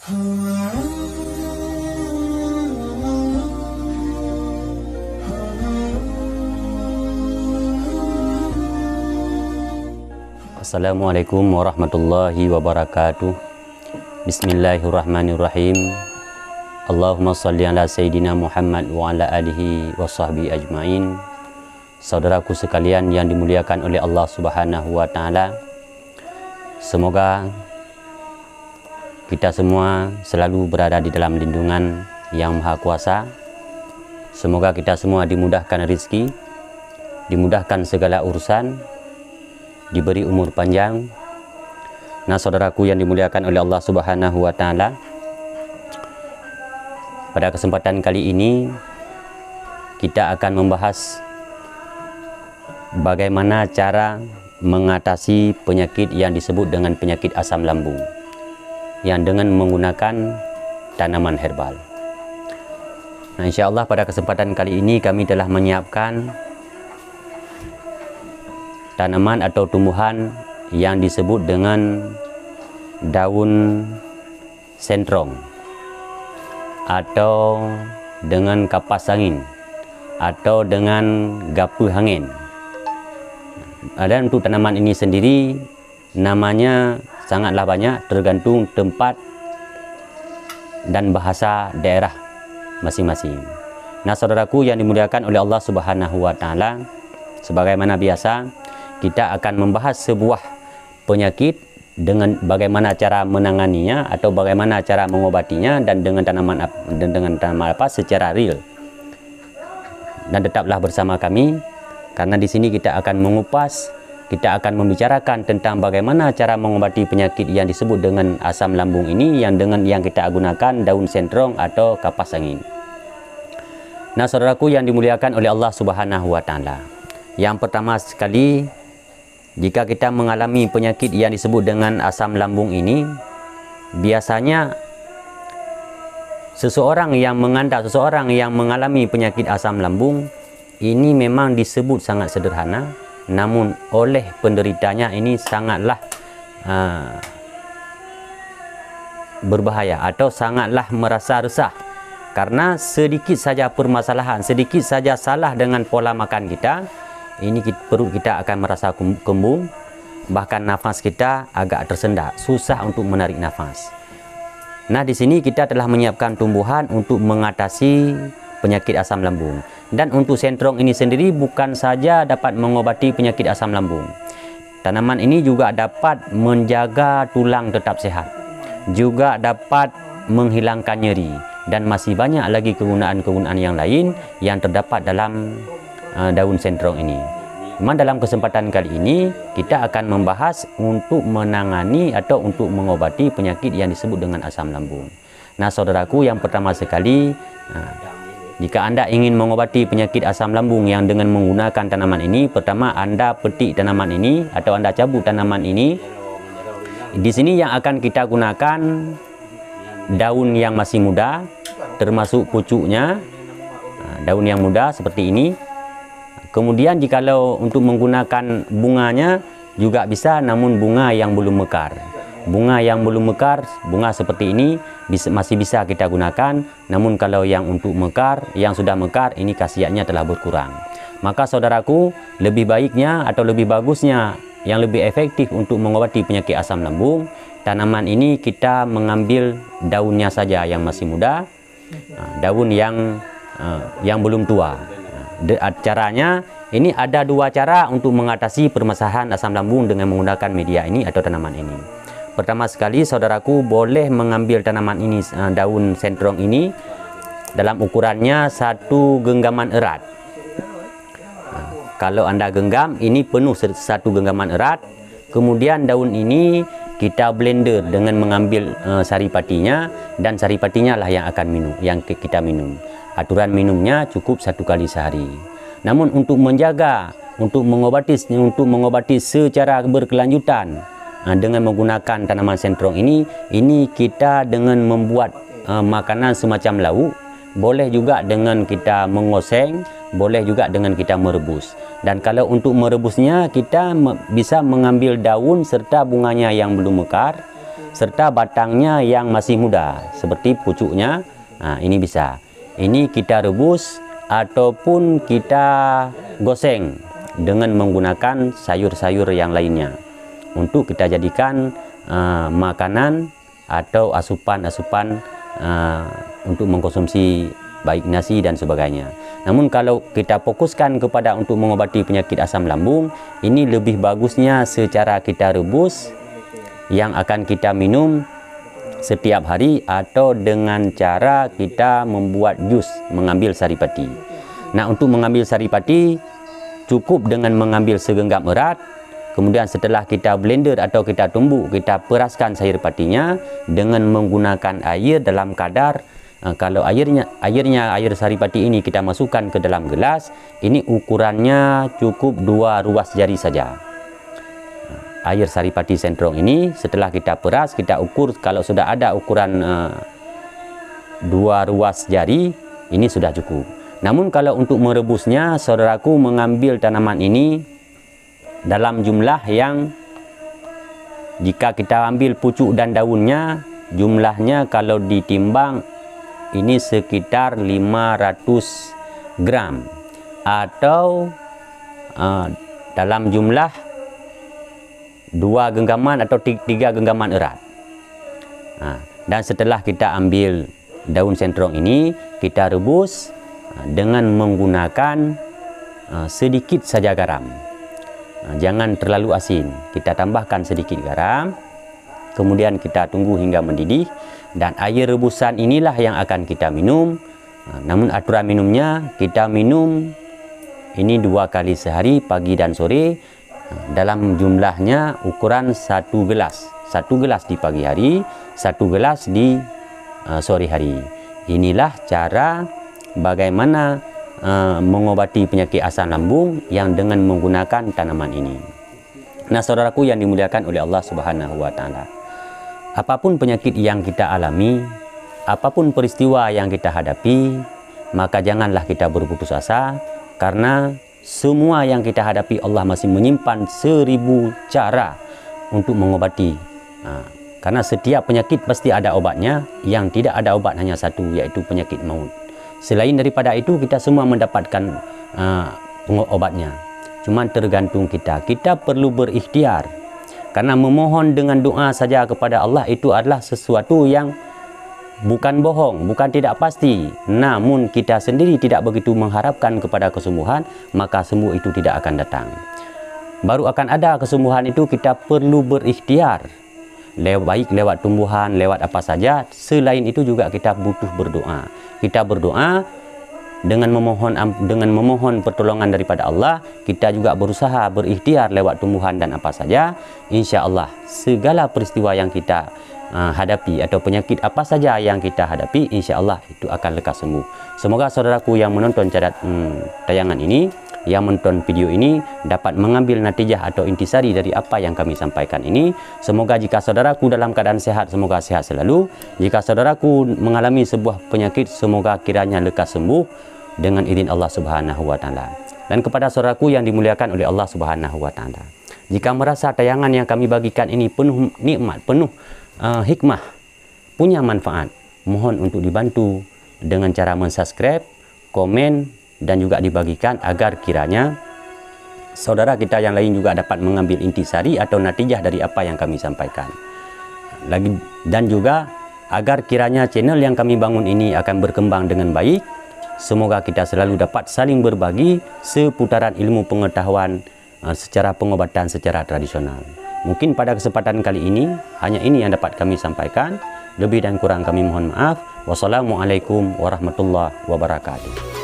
Assalamualaikum warahmatullahi wabarakatuh. Bismillahirrahmanirrahim. Allahumma salli ala Sayyidina Muhammad wa ala alihi wa sahbihi ajma'in. Saudaraku sekalian yang dimuliakan oleh Allah Subhanahu wa Ta'ala, semoga kita semua selalu berada di dalam lindungan Yang Maha Kuasa. Semoga kita semua dimudahkan rezeki, dimudahkan segala urusan, diberi umur panjang. Nah, saudaraku yang dimuliakan oleh Allah Subhanahu wa Ta'ala, pada kesempatan kali ini kita akan membahas bagaimana cara mengatasi penyakit yang disebut dengan penyakit asam lambung yang dengan menggunakan tanaman herbal. Nah, insya Allah pada kesempatan kali ini kami telah menyiapkan tanaman atau tumbuhan yang disebut dengan daun sentrong atau dengan kapas angin atau dengan gapu angin. Dan untuk tanaman ini sendiri namanya sangatlah banyak, tergantung tempat dan bahasa daerah masing-masing. Nah, saudaraku yang dimuliakan oleh Allah Subhanahu wa Ta'ala, sebagaimana biasa kita akan membahas sebuah penyakit dengan bagaimana cara menanganinya atau bagaimana cara mengobatinya dan dengan tanaman apa secara real. Dan tetaplah bersama kami, karena di sini kita akan mengupas, kita akan membicarakan tentang bagaimana cara mengobati penyakit yang disebut dengan asam lambung ini yang kita gunakan daun sentrong atau kapas angin. Nah, saudaraku yang dimuliakan oleh Allah Subhanahu wa Ta'ala, yang pertama sekali, jika kita mengalami penyakit yang disebut dengan asam lambung ini, biasanya seseorang yang mengalami penyakit asam lambung ini memang disebut sangat sederhana, namun oleh penderitanya ini sangatlah berbahaya atau sangatlah merasa resah, karena sedikit saja permasalahan, sedikit saja salah dengan pola makan kita, ini perut kita akan merasa kembung, bahkan nafas kita agak tersendat, susah untuk menarik nafas. Nah, di sini kita telah menyiapkan tumbuhan untuk mengatasi penyakit asam lambung. Dan untuk sentrong ini sendiri bukan saja dapat mengobati penyakit asam lambung. Tanaman ini juga dapat menjaga tulang tetap sehat, juga dapat menghilangkan nyeri, dan masih banyak lagi kegunaan-kegunaan yang lain yang terdapat dalam daun sentrong ini. Memang dalam kesempatan kali ini kita akan membahas untuk menangani atau untuk mengobati penyakit yang disebut dengan asam lambung. Nah, saudaraku, yang pertama sekali, jika Anda ingin mengobati penyakit asam lambung yang dengan menggunakan tanaman ini, pertama Anda petik tanaman ini atau Anda cabut tanaman ini. Di sini yang akan kita gunakan daun yang masih muda, termasuk pucuknya, daun yang muda seperti ini. Kemudian jikalau untuk menggunakan bunganya juga bisa, namun bunga yang belum mekar. Bunga yang belum mekar, bunga seperti ini masih bisa kita gunakan. Namun kalau yang untuk mekar, yang sudah mekar, ini khasiatnya telah berkurang. Maka saudaraku, lebih baiknya atau lebih bagusnya, yang lebih efektif untuk mengobati penyakit asam lambung, tanaman ini kita mengambil daunnya saja yang masih muda, daun yang belum tua. Caranya, ini ada dua cara untuk mengatasi permasalahan asam lambung dengan menggunakan media ini atau tanaman ini. Pertama sekali, saudaraku boleh mengambil tanaman ini, daun sentrong ini, dalam ukurannya 1 genggaman erat. Kalau Anda genggam, ini penuh 1 genggaman erat. Kemudian daun ini kita blender dengan mengambil saripatinya, dan saripatinya lah yang akan kita minum. Aturan minumnya cukup 1 kali sehari. Namun untuk menjaga, untuk mengobati secara berkelanjutan, dengan menggunakan tanaman sentrong ini kita dengan membuat makanan semacam lauk, boleh juga dengan kita mengoseng, boleh juga dengan kita merebus. Dan kalau untuk merebusnya, kita bisa mengambil daun serta bunganya yang belum mekar, serta batangnya yang masih muda seperti pucuknya. Ini bisa. Ini kita rebus ataupun kita goseng dengan menggunakan sayur-sayur yang lainnya untuk kita jadikan makanan atau asupan-asupan untuk mengkonsumsi baik nasi dan sebagainya. Namun kalau kita fokuskan kepada untuk mengobati penyakit asam lambung, ini lebih bagusnya secara kita rebus yang akan kita minum setiap hari atau dengan cara kita membuat jus, mengambil saripati. Nah, untuk mengambil saripati cukup dengan mengambil segenggam erat, kemudian setelah kita blender atau kita tumbuk, kita peraskan saripatinya dengan menggunakan air dalam kadar kalau air saripati ini kita masukkan ke dalam gelas, ini ukurannya cukup 2 ruas jari saja. Air saripati sentrong ini setelah kita peras, kita ukur, kalau sudah ada ukuran 2 ruas jari, ini sudah cukup. Namun kalau untuk merebusnya, saudaraku mengambil tanaman ini dalam jumlah yang, jika kita ambil pucuk dan daunnya, jumlahnya kalau ditimbang ini sekitar 500 gram atau dalam jumlah 2 genggaman atau 3 genggaman erat. Dan setelah kita ambil daun sentrong ini, kita rebus dengan menggunakan sedikit saja garam. Jangan terlalu asin, kita tambahkan sedikit garam, kemudian kita tunggu hingga mendidih, dan air rebusan inilah yang akan kita minum. Namun aturan minumnya, kita minum ini 2 kali sehari, pagi dan sore, dalam jumlahnya ukuran 1 gelas. 1 gelas di pagi hari, 1 gelas di sore hari. Inilah cara bagaimana mengobati penyakit asam lambung yang dengan menggunakan tanaman ini. Nah, saudaraku yang dimuliakan oleh Allah Subhanahu wa Ta'ala, apapun penyakit yang kita alami, apapun peristiwa yang kita hadapi, maka janganlah kita berputus asa, karena semua yang kita hadapi Allah masih menyimpan 1000 cara untuk mengobati. Karena setiap penyakit pasti ada obatnya, yang tidak ada obat hanya satu, yaitu penyakit maut. Selain daripada itu, kita semua mendapatkan obatnya. Cuma tergantung kita. Kita perlu berikhtiar. Karena memohon dengan doa saja kepada Allah itu adalah sesuatu yang bukan bohong, bukan tidak pasti. Namun kita sendiri tidak begitu mengharapkan kepada kesembuhan, maka sembuh itu tidak akan datang. Baru akan ada kesembuhan itu, kita perlu berikhtiar. Baik lewat tumbuhan, lewat apa saja. Selain itu juga kita butuh berdoa. Kita berdoa dengan memohon pertolongan daripada Allah. Kita juga berusaha berikhtiar lewat tumbuhan dan apa saja. Insya Allah segala peristiwa yang kita hadapi atau penyakit apa saja yang kita hadapi, insya Allah itu akan lekas sembuh. Semoga saudaraku yang menonton tayangan ini, yang menonton video ini dapat mengambil natijah atau intisari dari apa yang kami sampaikan ini. Semoga jika saudaraku dalam keadaan sehat, semoga sehat selalu. Jika saudaraku mengalami sebuah penyakit, semoga kiranya lekas sembuh dengan izin Allah Subhanahu wa Ta'ala. Dan kepada saudaraku yang dimuliakan oleh Allah Subhanahu wa Ta'ala, jika merasa tayangan yang kami bagikan ini penuh nikmat, penuh hikmah, punya manfaat, mohon untuk dibantu dengan cara mensubscribe, komen, dan juga dibagikan agar kiranya saudara kita yang lain juga dapat mengambil intisari atau natijah dari apa yang kami sampaikan. Dan juga agar kiranya channel yang kami bangun ini akan berkembang dengan baik. Semoga kita selalu dapat saling berbagi seputaran ilmu pengetahuan secara pengobatan secara tradisional. Mungkin pada kesempatan kali ini hanya ini yang dapat kami sampaikan. Lebih dan kurang kami mohon maaf. Wassalamualaikum warahmatullahi wabarakatuh.